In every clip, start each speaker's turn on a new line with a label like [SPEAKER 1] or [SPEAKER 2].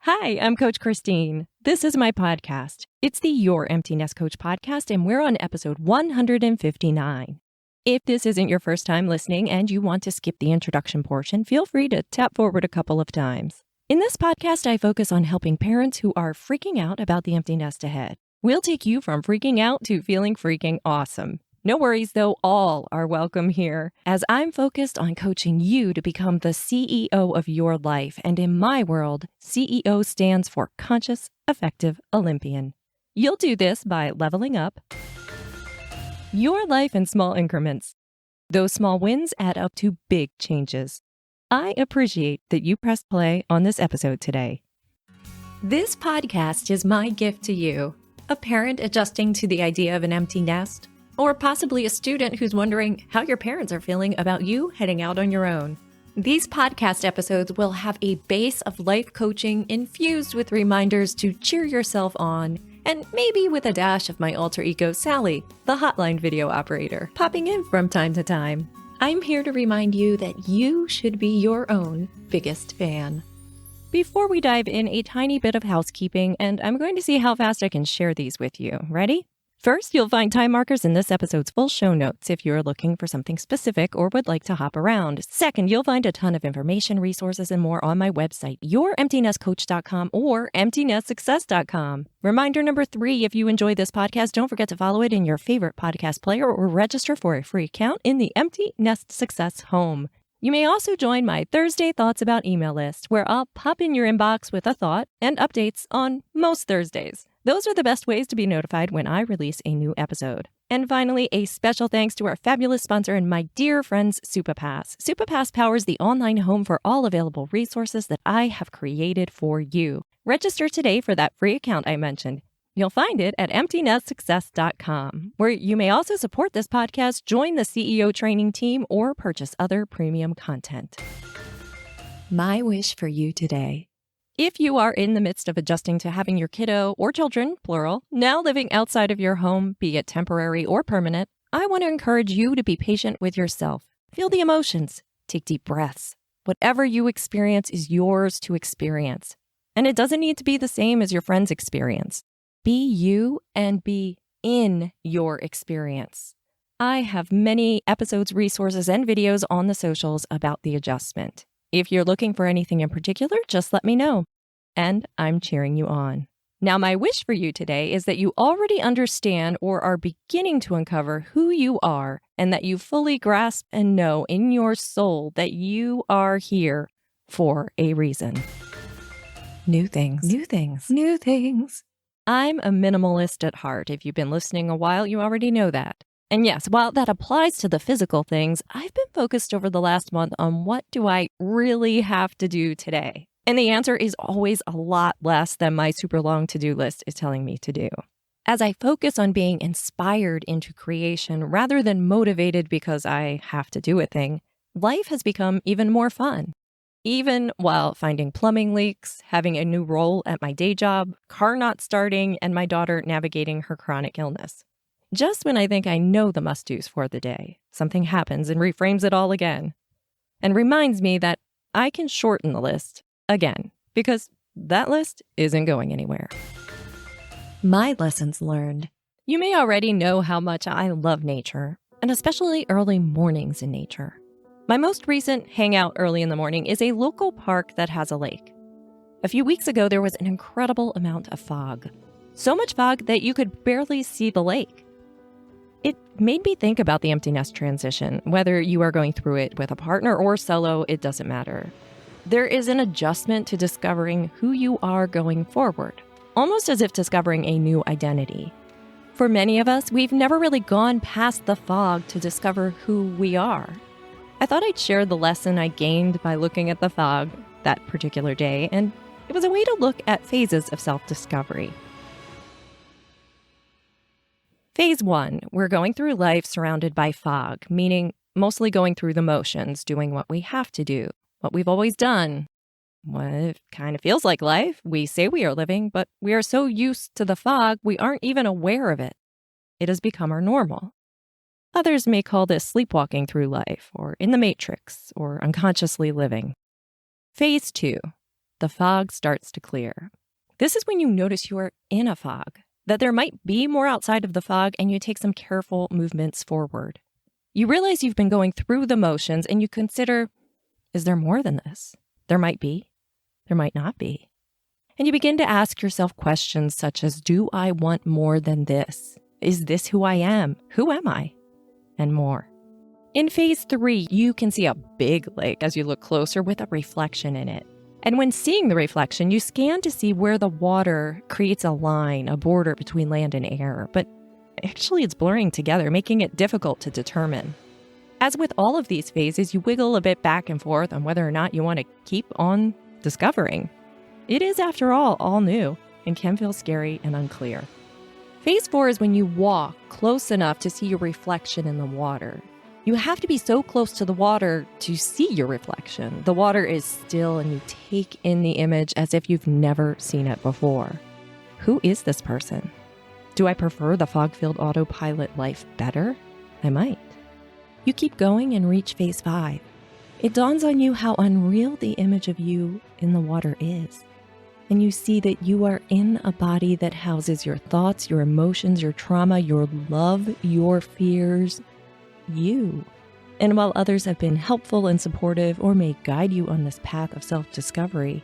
[SPEAKER 1] Hi, I'm Coach Christine. This is my podcast. It's the Your Empty Nest Coach podcast, and we're on episode 159. If this isn't your first time listening and you want to skip the introduction portion, feel free to tap forward a couple of times. In this podcast, I focus on helping parents who are freaking out about the empty nest ahead. We'll take you from freaking out to feeling freaking awesome. No worries, though, all are welcome here, as I'm focused on coaching you to become the CEO of your life. And in my world, CEO stands for Conscious Effective Olympian. You'll do this by leveling up your life in small increments. Those small wins add up to big changes. I appreciate that you pressed play on this episode today. This podcast is my gift to you, a parent adjusting to the idea of an empty nest, or possibly a student who's wondering how your parents are feeling about you heading out on your own. These podcast episodes will have a base of life coaching infused with reminders to cheer yourself on, and maybe with a dash of my alter ego Sally, the hotline video operator, popping in from time to time. I'm here to remind you that you should be your own biggest fan. Before we dive in, a tiny bit of housekeeping, and I'm going to see how fast I can share these with you. Ready? First, you'll find time markers in this episode's full show notes if you're looking for something specific or would like to hop around. Second, you'll find a ton of information, resources, and more on my website, youremptynestcoach.com or emptynestsuccess.com. Reminder number 3, if you enjoy this podcast, don't forget to follow it in your favorite podcast player or register for a free account in the Empty Nest Success home. You may also join my Thursday Thoughts About email list, where I'll pop in your inbox with a thought and updates on most Thursdays. Those are the best ways to be notified when I release a new episode. And finally, a special thanks to our fabulous sponsor and my dear friends, Superpass. Superpass powers the online home for all available resources that I have created for you. Register today for that free account I mentioned. You'll find it at emptynestsuccess.com, where you may also support this podcast, join the CEO training team, or purchase other premium content. My wish for you today. If you are in the midst of adjusting to having your kiddo or children, plural, now living outside of your home, be it temporary or permanent, I want to encourage you to be patient with yourself. Feel the emotions. Take deep breaths. Whatever you experience is yours to experience. And it doesn't need to be the same as your friend's experience. Be you and be in your experience. I have many episodes, resources, and videos on the socials about the adjustment. If you're looking for anything in particular, just let me know. And I'm cheering you on. Now, my wish for you today is that you already understand or are beginning to uncover who you are, and that you fully grasp and know in your soul that you are here for a reason. New things. I'm a minimalist at heart. If you've been listening a while, you already know that. And yes, while that applies to the physical things, I've been focused over the last month on what do I really have to do today? And the answer is always a lot less than my super long to-do list is telling me to do. As I focus on being inspired into creation rather than motivated because I have to do a thing, life has become even more fun. Even while finding plumbing leaks, having a new role at my day job, car not starting, and my daughter navigating her chronic illness. Just when I think I know the must-dos for the day, something happens and reframes it all again. And reminds me that I can shorten the list again, because that list isn't going anywhere. My lessons learned. You may already know how much I love nature, and especially early mornings in nature. My most recent hangout early in the morning is a local park that has a lake. A few weeks ago, there was an incredible amount of fog. So much fog that you could barely see the lake. It made me think about the empty nest transition. Whether you are going through it with a partner or solo, it doesn't matter. There is an adjustment to discovering who you are going forward, almost as if discovering a new identity. For many of us, we've never really gone past the fog to discover who we are. I thought I'd share the lesson I gained by looking at the fog that particular day, and it was a way to look at phases of self-discovery. Phase 1, we're going through life surrounded by fog, meaning mostly going through the motions, doing what we have to do, what we've always done. What it kind of feels like life we say we are living, but we are so used to the fog we aren't even aware of it. It has become our normal. Others may call this sleepwalking through life, or in the matrix, or unconsciously living. Phase 2, the fog starts to clear. This is when you notice you are in a fog, that there might be more outside of the fog, and you take some careful movements forward. You realize you've been going through the motions, and you consider, is there more than this? There might be. There might not be. And you begin to ask yourself questions such as, do I want more than this? Is this who I am? Who am I? And more. In phase 3, you can see a big lake as you look closer with a reflection in it. And when seeing the reflection, you scan to see where the water creates a line, a border between land and air. But actually it's blurring together, making it difficult to determine. As with all of these phases, you wiggle a bit back and forth on whether or not you want to keep on discovering. It is, after all new and can feel scary and unclear. Phase 4 is when you walk close enough to see your reflection in the water. You have to be so close to the water to see your reflection. The water is still and you take in the image as if you've never seen it before. Who is this person? Do I prefer the fog-filled autopilot life better? I might. You keep going and reach phase 5. It dawns on you how unreal the image of you in the water is. And you see that you are in a body that houses your thoughts, your emotions, your trauma, your love, your fears, you. And while others have been helpful and supportive or may guide you on this path of self-discovery,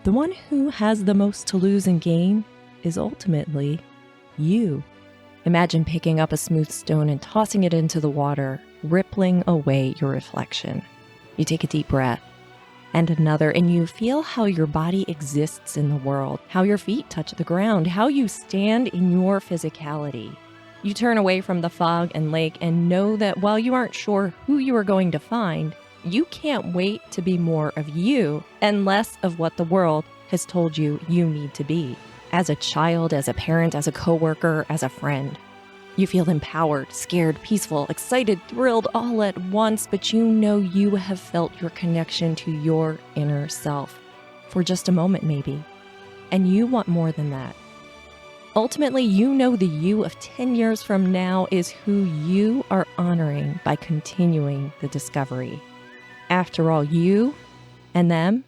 [SPEAKER 1] the one who has the most to lose and gain is ultimately you. Imagine picking up a smooth stone and tossing it into the water, rippling away your reflection. You take a deep breath. And another, and you feel how your body exists in the world, how your feet touch the ground, how you stand in your physicality. You turn away from the fog and lake and know that while you aren't sure who you are going to find, you can't wait to be more of you and less of what the world has told you you need to be. As a child, as a parent, as a coworker, as a friend. You feel empowered, scared, peaceful, excited, thrilled all at once, but you know you have felt your connection to your inner self for just a moment maybe, and you want more than that. Ultimately, you know the you of 10 years from now is who you are honoring by continuing the discovery. After all, you and them,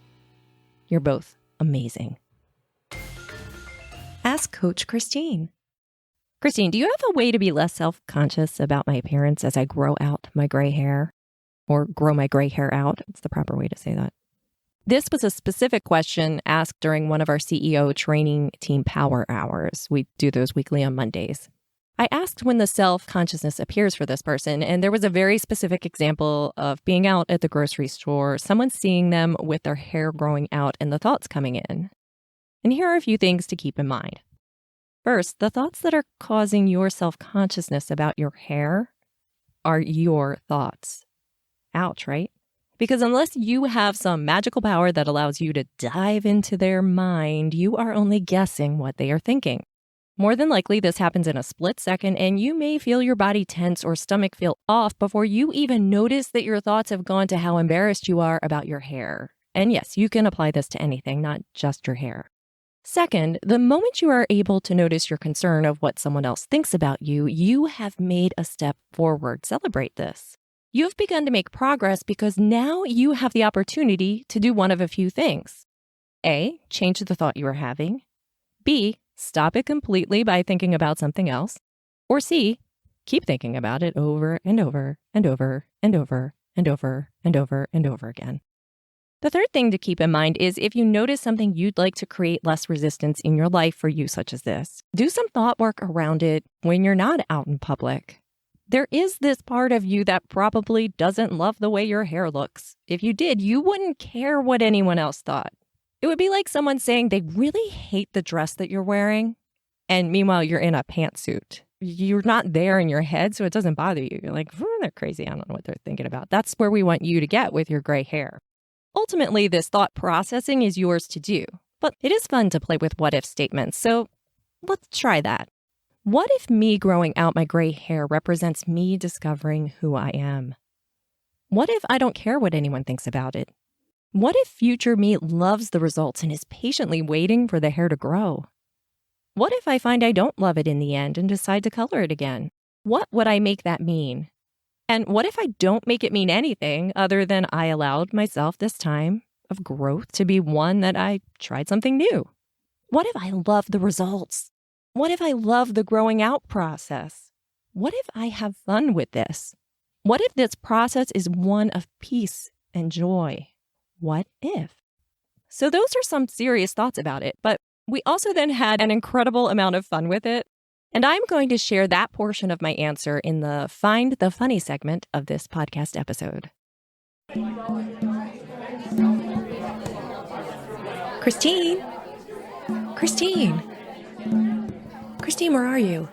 [SPEAKER 1] you're both amazing. Ask Coach Christine. Christine, do you have a way to be less self-conscious about my appearance as I grow out my gray hair? Or grow my gray hair out? It's the proper way to say that. This was a specific question asked during one of our CEO training team power hours. We do those weekly on Mondays. I asked when the self-consciousness appears for this person, and there was a very specific example of being out at the grocery store, someone seeing them with their hair growing out and the thoughts coming in. And here are a few things to keep in mind. First, the thoughts that are causing your self-consciousness about your hair are your thoughts. Ouch, right? Because unless you have some magical power that allows you to dive into their mind, you are only guessing what they are thinking. More than likely, this happens in a split second, and you may feel your body tense or stomach feel off before you even notice that your thoughts have gone to how embarrassed you are about your hair. And yes, you can apply this to anything, not just your hair. Second, the moment you are able to notice your concern of what someone else thinks about you, you have made a step forward. Celebrate this. You've begun to make progress because now you have the opportunity to do one of a few things. A, change the thought you are having. B, stop it completely by thinking about something else. Or C, keep thinking about it over and over and over and over and over and over and over again. The third thing to keep in mind is if you notice something you'd like to create less resistance in your life for you, such as this, do some thought work around it when you're not out in public. There is this part of you that probably doesn't love the way your hair looks. If you did, you wouldn't care what anyone else thought. It would be like someone saying they really hate the dress that you're wearing, and meanwhile you're in a pantsuit. You're not there in your head, so it doesn't bother you. You're like, they're crazy. I don't know what they're thinking about. That's where we want you to get with your gray hair. Ultimately, this thought processing is yours to do, but it is fun to play with what-if statements, so let's try that. What if me growing out my gray hair represents me discovering who I am? What if I don't care what anyone thinks about it? What if future me loves the results and is patiently waiting for the hair to grow? What if I find I don't love it in the end and decide to color it again? What would I make that mean? And what if I don't make it mean anything other than I allowed myself this time, of growth to be one that I tried something new? What if I love the results? What if I love the growing out process? What if I have fun with this? What if this process is one of peace and joy? What if? So those are some serious thoughts about it, but we also then had an incredible amount of fun with it. And I'm going to share that portion of my answer in the Find the Funny segment of this podcast episode. Christine, where are you?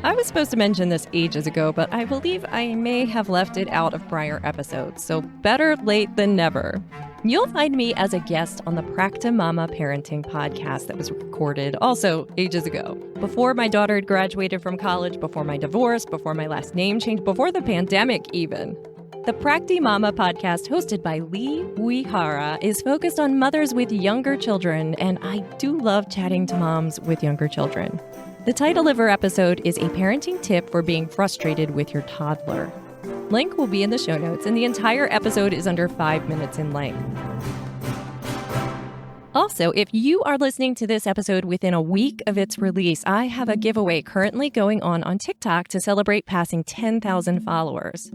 [SPEAKER 1] I was supposed to mention this ages ago, but I believe I may have left it out of prior episodes, so better late than never. You'll find me as a guest on the PractiMama parenting podcast that was recorded also ages ago. Before my daughter had graduated from college, before my divorce, before my last name change, before the pandemic even. The PractiMama podcast, hosted by Lee Uehara, is focused on mothers with younger children, and I do love chatting to moms with younger children. The title of her episode is A Parenting Tip for Being Frustrated with Your Toddler. Link will be in the show notes, and the entire episode is under 5 minutes in length. Also, if you are listening to this episode within a week of its release, I have a giveaway currently going on TikTok to celebrate passing 10,000 followers.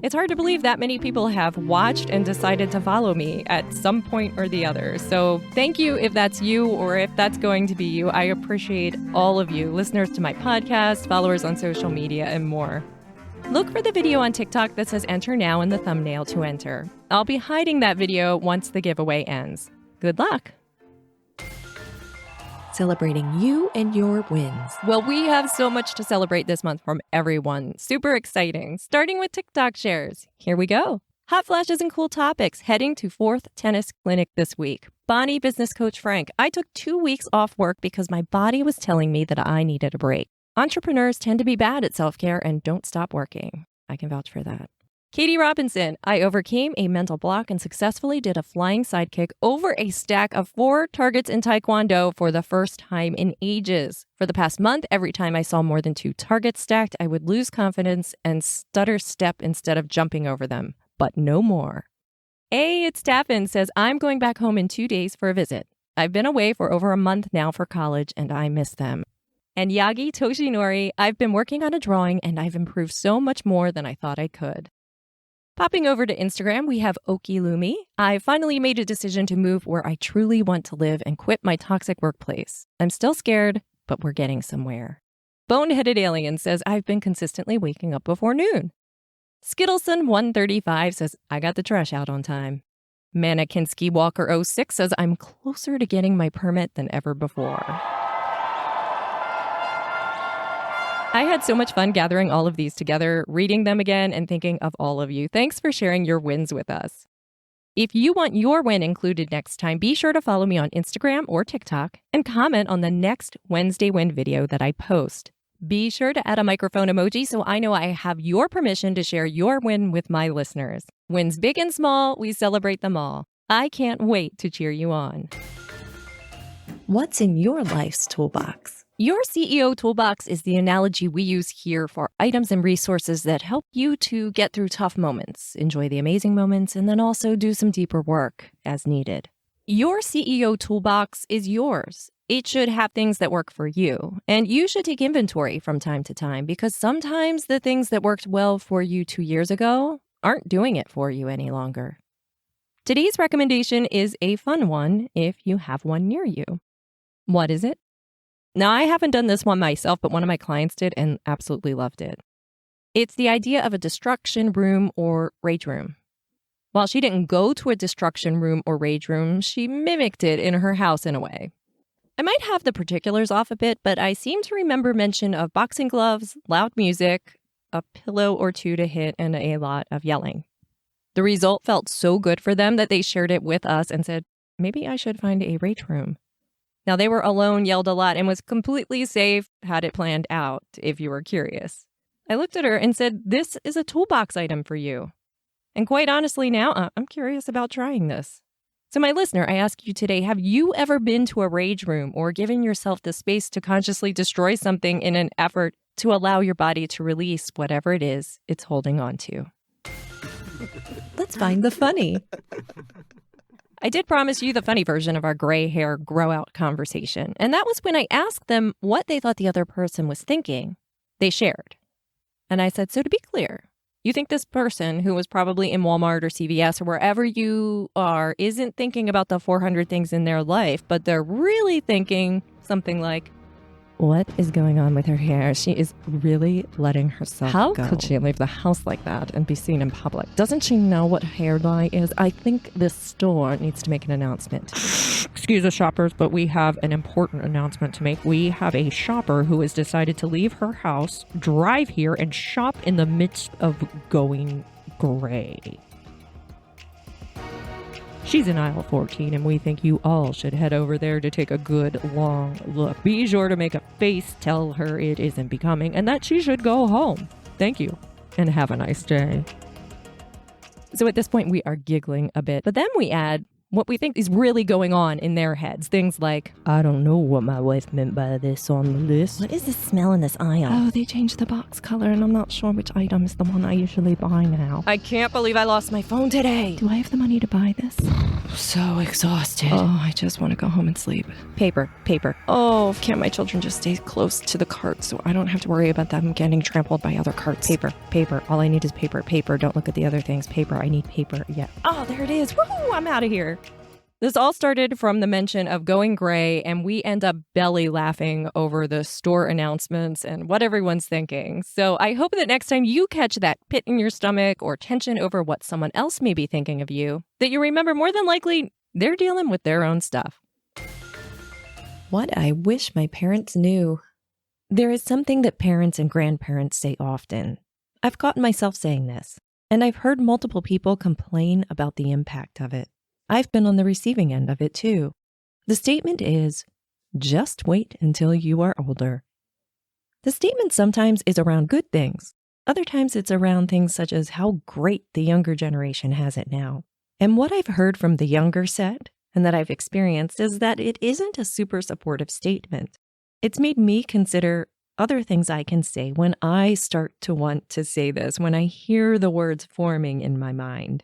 [SPEAKER 1] It's hard to believe that many people have watched and decided to follow me at some point or the other. So thank you if that's you or if that's going to be you. I appreciate all of you, listeners to my podcast, followers on social media, and more. Look for the video on TikTok that says enter now in the thumbnail to enter. I'll be hiding that video once the giveaway ends. Good luck. Celebrating you and your wins. Well, we have so much to celebrate this month from everyone. Super exciting. Starting with TikTok shares. Here we go. Hot flashes and cool topics. Heading to 4th Tennis Clinic this week. Bonnie business coach Frank. I took 2 weeks off work because my body was telling me that I needed a break. Entrepreneurs tend to be bad at self-care and don't stop working. I can vouch for that. Katie Robinson, I overcame a mental block and successfully did a flying sidekick over a stack of 4 targets in Taekwondo for the first time in ages. For the past month, every time I saw more than 2 targets stacked, I would lose confidence and stutter step instead of jumping over them. But no more. It's Taffin says, I'm going back home in 2 days for a visit. I've been away for over a month now for college and I miss them. And Yagi Toshinori, I've been working on a drawing and I've improved so much more than I thought I could. Popping over to Instagram, we have Okilumi. I finally made a decision to move where I truly want to live and quit my toxic workplace. I'm still scared, but we're getting somewhere. Boneheaded Alien says, I've been consistently waking up before noon. Skittleson135 says, I got the trash out on time. Manikinski Walker 06 says, I'm closer to getting my permit than ever before. I had so much fun gathering all of these together, reading them again, and thinking of all of you. Thanks for sharing your wins with us. If you want your win included next time, be sure to follow me on Instagram or TikTok and comment on the next Wednesday win video that I post. Be sure to add a microphone emoji so I know I have your permission to share your win with my listeners. Wins big and small, we celebrate them all. I can't wait to cheer you on. What's in your life's toolbox? Your CEO toolbox is the analogy we use here for items and resources that help you to get through tough moments, enjoy the amazing moments, and then also do some deeper work as needed. Your CEO toolbox is yours. It should have things that work for you, and you should take inventory from time to time because sometimes the things that worked well for you 2 years ago aren't doing it for you any longer. Today's recommendation is a fun one if you have one near you. What is it? Now, I haven't done this one myself, but one of my clients did and absolutely loved it. It's the idea of a destruction room or rage room. While she didn't go to a destruction room or rage room, she mimicked it in her house in a way. I might have the particulars off a bit, but I seem to remember mention of boxing gloves, loud music, a pillow or two to hit, and a lot of yelling. The result felt so good for them that they shared it with us and said, maybe I should find a rage room. Now, they were alone, yelled a lot, and was completely safe, had it planned out, if you were curious. I looked at her and said, this is a toolbox item for you. And quite honestly now, I'm curious about trying this. So my listener, I ask you today, have you ever been to a rage room or given yourself the space to consciously destroy something in an effort to allow your body to release whatever it is it's holding on to? Let's find the funny. I did promise you the funny version of our gray hair grow out conversation, and that was when I asked them what they thought the other person was thinking. They shared. And I said, so to be clear, you think this person who was probably in Walmart or CVS or wherever you are isn't thinking about the 400 things in their life, but they're really thinking something like, what is going on with her hair? She is really letting herself go. How could she leave the house like that and be seen in public? Doesn't she know what hair dye is? I think this store needs to make an announcement. Excuse us, shoppers, but we have an important announcement to make. We have a shopper who has decided to leave her house, drive here, and shop in the midst of going gray. She's in aisle 14, and we think you all should head over there to take a good, long look. Be sure to make a face, tell her it isn't becoming, and that she should go home. Thank you, and have a nice day. So at this point, we are giggling a bit, but then we add what we think is really going on in their heads. Things like, I don't know what my wife meant by this on the list. What is the smell in this aisle? Oh, they changed the box color and I'm not sure which item is the one I usually buy now. I can't believe I lost my phone today. Do I have the money to buy this? So exhausted. Oh, I just want to go home and sleep. Paper. Oh, can't my children just stay close to the cart so I don't have to worry about them getting trampled by other carts? Paper. All I need is paper. Don't look at the other things. Paper. I need paper. Yeah. Oh, there it is. Woohoo! I'm out of here. This all started from the mention of going gray, and we end up belly laughing over the store announcements and what everyone's thinking. So I hope that next time you catch that pit in your stomach or tension over what someone else may be thinking of you, that you remember more than likely they're dealing with their own stuff. What I wish my parents knew. There is something that parents and grandparents say often. I've caught myself saying this, and I've heard multiple people complain about the impact of it. I've been on the receiving end of it too. The statement is, just wait until you are older. The statement sometimes is around good things. Other times it's around things such as how great the younger generation has it now. And what I've heard from the younger set, and that I've experienced, is that it isn't a super supportive statement. It's made me consider other things I can say when I start to want to say this, when I hear the words forming in my mind.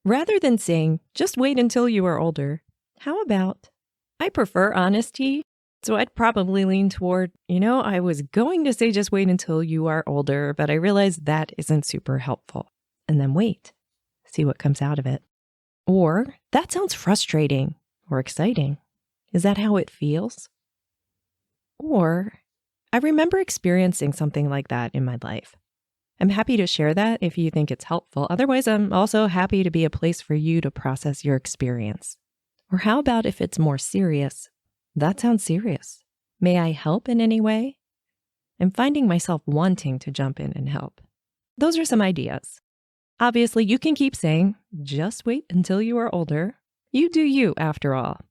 [SPEAKER 1] Rather than saying, just wait until you are older, how about, I prefer honesty, so I'd probably lean toward, I was going to say just wait until you are older, but I realized that isn't super helpful. And then wait, see what comes out of it. Or, that sounds frustrating or exciting. Is that how it feels? Or, I remember experiencing something like that in my life. I'm happy to share that if you think it's helpful. Otherwise, I'm also happy to be a place for you to process your experience. Or how about if it's more serious? That sounds serious. May I help in any way? I'm finding myself wanting to jump in and help. Those are some ideas. Obviously, you can keep saying, just wait until you are older. You do you, after all.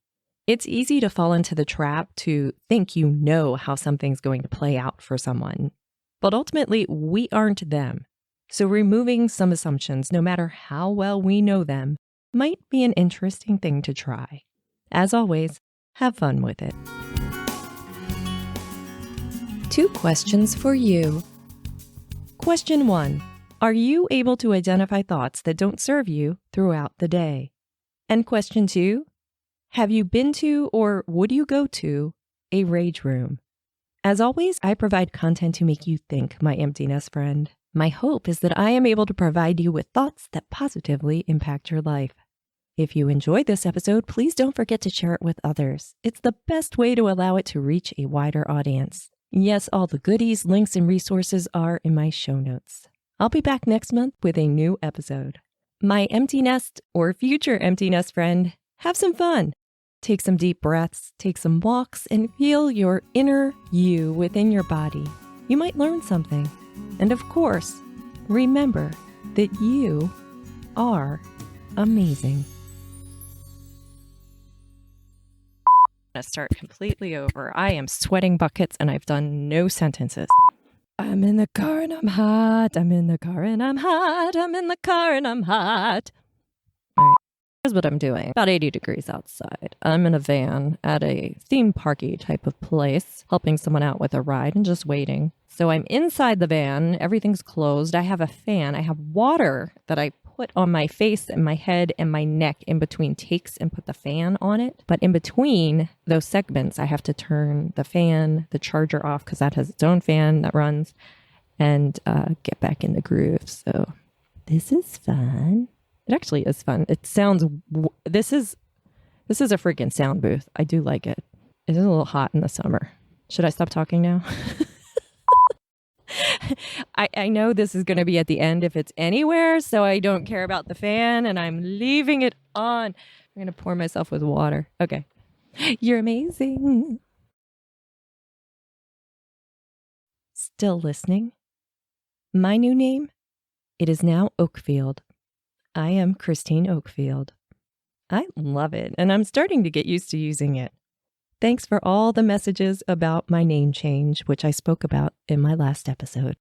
[SPEAKER 1] It's easy to fall into the trap to think you know how something's going to play out for someone. But ultimately, we aren't them. So removing some assumptions, no matter how well we know them, might be an interesting thing to try. As always, have fun with it. 2 questions for you. Question 1. Are you able to identify thoughts that don't serve you throughout the day? And question 2. Have you been to or would you go to a rage room? As always, I provide content to make you think, my empty nest friend. My hope is that I am able to provide you with thoughts that positively impact your life. If you enjoyed this episode, please don't forget to share it with others. It's the best way to allow it to reach a wider audience. Yes, all the goodies, links, and resources are in my show notes. I'll be back next month with a new episode. My empty nest or future empty nest friend, have some fun. Take some deep breaths, take some walks, and feel your inner you within your body. You might learn something. And of course, remember that you are amazing. I'm going to start completely over. I am sweating buckets and I've done no sentences. I'm in the car and I'm hot. I'm in the car and I'm hot. I'm in the car and I'm hot. All right. Here's what I'm doing. About 80 degrees outside. I'm in a van at a theme parky type of place, helping someone out with a ride and just waiting. So I'm inside the van. Everything's closed. I have a fan. I have water that I put on my face and my head and my neck in between takes and put the fan on it. But in between those segments, I have to turn the fan, the charger off because that has its own fan that runs, and get back in the groove. So this is fun. It actually is fun. It sounds, this is a freaking sound booth. I do like it. It is a little hot in the summer. Should I stop talking now? I know this is going to be at the end if it's anywhere, so I don't care about the fan and I'm leaving it on. I'm going to pour myself with water. Okay. You're amazing. Still listening? My new name? It is now Oakfield. I am Christine Oakfield. I love it, and I'm starting to get used to using it. Thanks for all the messages about my name change, which I spoke about in my last episode.